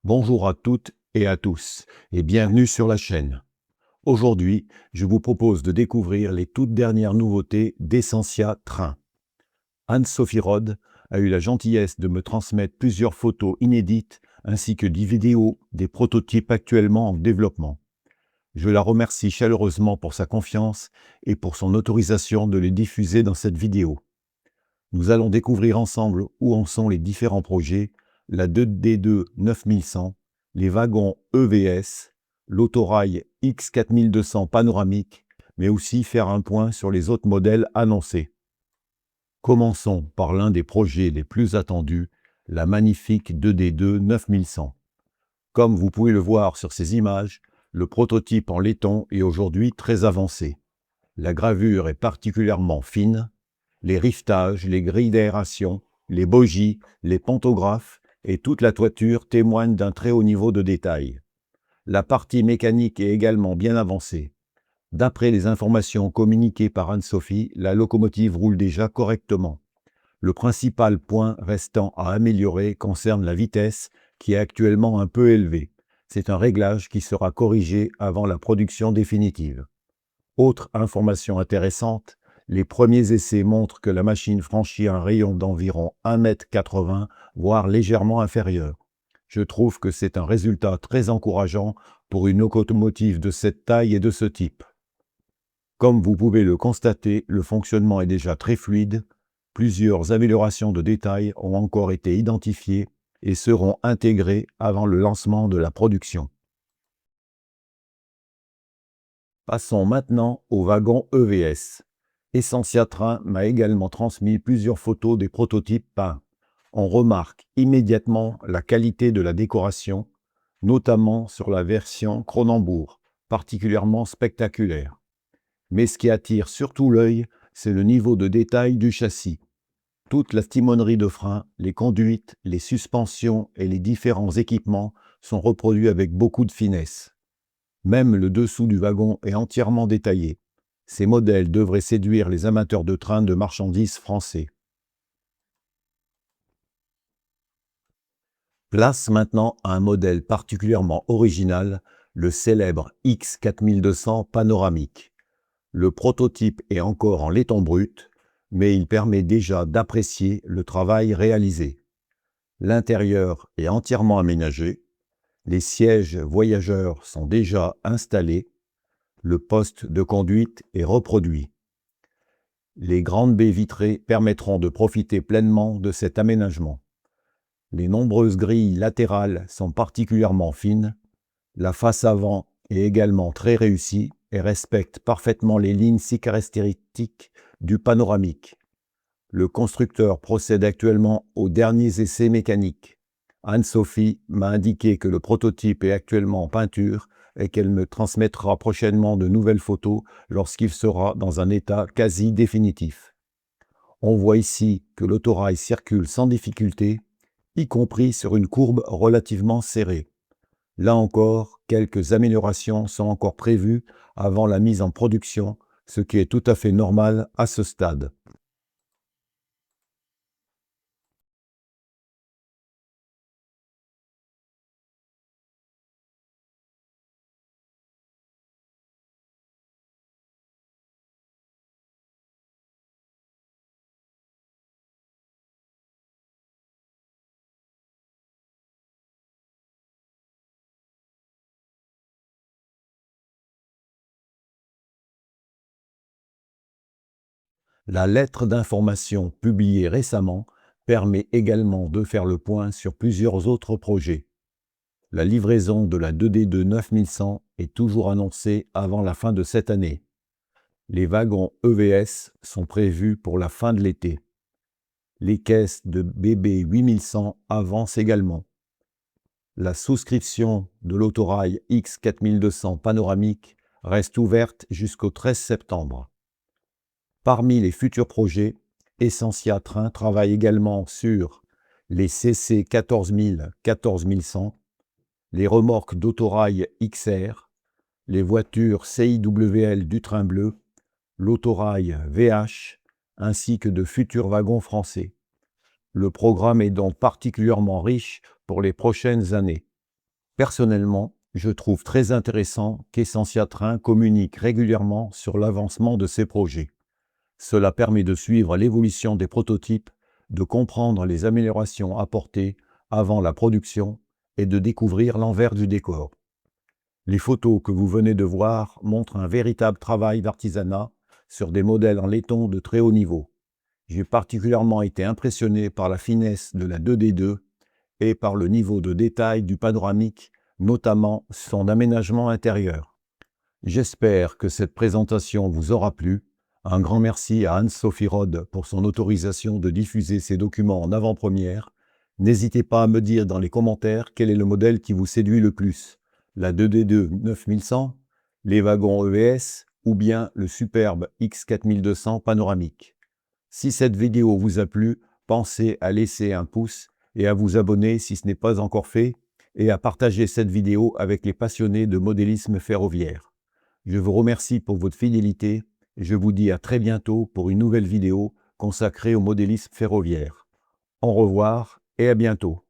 Bonjour à toutes et à tous et bienvenue sur la chaîne. Aujourd'hui, je vous propose de découvrir les toutes dernières nouveautés d'Essentia Train. Anne-Sophie Rode a eu la gentillesse de me transmettre plusieurs photos inédites ainsi que des vidéos des prototypes actuellement en développement. Je la remercie chaleureusement pour sa confiance et pour son autorisation de les diffuser dans cette vidéo. Nous allons découvrir ensemble où en sont les différents projets, la 2D2 9100, les wagons EVS, l'autorail X4200 panoramique, mais aussi faire un point sur les autres modèles annoncés. Commençons par l'un des projets les plus attendus, la magnifique 2D2 9100. Comme vous pouvez le voir sur ces images, le prototype en laiton est aujourd'hui très avancé. La gravure est particulièrement fine. Les riftages, les grilles d'aération, les bogies, les pantographes et toute la toiture témoignent d'un très haut niveau de détail. La partie mécanique est également bien avancée. D'après les informations communiquées par Anne-Sophie, la locomotive roule déjà correctement. Le principal point restant à améliorer concerne la vitesse, qui est actuellement un peu élevée. C'est un réglage qui sera corrigé avant la production définitive. Autre information intéressante, les premiers essais montrent que la machine franchit un rayon d'environ 1,80 m, voire légèrement inférieur. Je trouve que c'est un résultat très encourageant pour une locomotive de cette taille et de ce type. Comme vous pouvez le constater, le fonctionnement est déjà très fluide. Plusieurs améliorations de détails ont encore été identifiées et seront intégrées avant le lancement de la production. Passons maintenant au wagon EVS. Essentia Train m'a également transmis plusieurs photos des prototypes peints. On remarque immédiatement la qualité de la décoration, notamment sur la version Cronenbourg, particulièrement spectaculaire. Mais ce qui attire surtout l'œil, c'est le niveau de détail du châssis. Toute la timonerie de frein, les conduites, les suspensions et les différents équipements sont reproduits avec beaucoup de finesse. Même le dessous du wagon est entièrement détaillé. Ces modèles devraient séduire les amateurs de trains de marchandises français. Place maintenant à un modèle particulièrement original, le célèbre X4200 panoramique. Le prototype est encore en laiton brut, mais il permet déjà d'apprécier le travail réalisé. L'intérieur est entièrement aménagé. Les sièges voyageurs sont déjà installés. Le poste de conduite est reproduit. Les grandes baies vitrées permettront de profiter pleinement de cet aménagement. Les nombreuses grilles latérales sont particulièrement fines. La face avant est également très réussie et respecte parfaitement les lignes si caractéristiques du panoramique. Le constructeur procède actuellement aux derniers essais mécaniques. Anne-Sophie m'a indiqué que le prototype est actuellement en peinture et qu'elle me transmettra prochainement de nouvelles photos lorsqu'il sera dans un état quasi définitif. On voit ici que l'autorail circule sans difficulté, y compris sur une courbe relativement serrée. Là encore, quelques améliorations sont encore prévues avant la mise en production, ce qui est tout à fait normal à ce stade. La lettre d'information publiée récemment permet également de faire le point sur plusieurs autres projets. La livraison de la 2D2 9100 est toujours annoncée avant la fin de cette année. Les wagons EVS sont prévus pour la fin de l'été. Les caisses de BB 8100 avancent également. La souscription de l'autorail X4200 panoramique reste ouverte jusqu'au 13 septembre. Parmi les futurs projets, Essentia Train travaille également sur les CC 14000, 14100, les remorques d'autorail XR, les voitures CIWL du train bleu, l'autorail VH, ainsi que de futurs wagons français. Le programme est donc particulièrement riche pour les prochaines années. Personnellement, je trouve très intéressant qu'Essentia Train communique régulièrement sur l'avancement de ses projets. Cela permet de suivre l'évolution des prototypes, de comprendre les améliorations apportées avant la production et de découvrir l'envers du décor. Les photos que vous venez de voir montrent un véritable travail d'artisanat sur des modèles en laiton de très haut niveau. J'ai particulièrement été impressionné par la finesse de la 2D2 et par le niveau de détail du panoramique, notamment son aménagement intérieur. J'espère que cette présentation vous aura plu. Un grand merci à Anne-Sophie Rode pour son autorisation de diffuser ces documents en avant-première. N'hésitez pas à me dire dans les commentaires quel est le modèle qui vous séduit le plus. La 2D2 9100, les wagons EVS ou bien le superbe X4200 panoramique. Si cette vidéo vous a plu, pensez à laisser un pouce et à vous abonner si ce n'est pas encore fait et à partager cette vidéo avec les passionnés de modélisme ferroviaire. Je vous remercie pour votre fidélité et je vous dis à très bientôt pour une nouvelle vidéo consacrée au modélisme ferroviaire. Au revoir et à bientôt.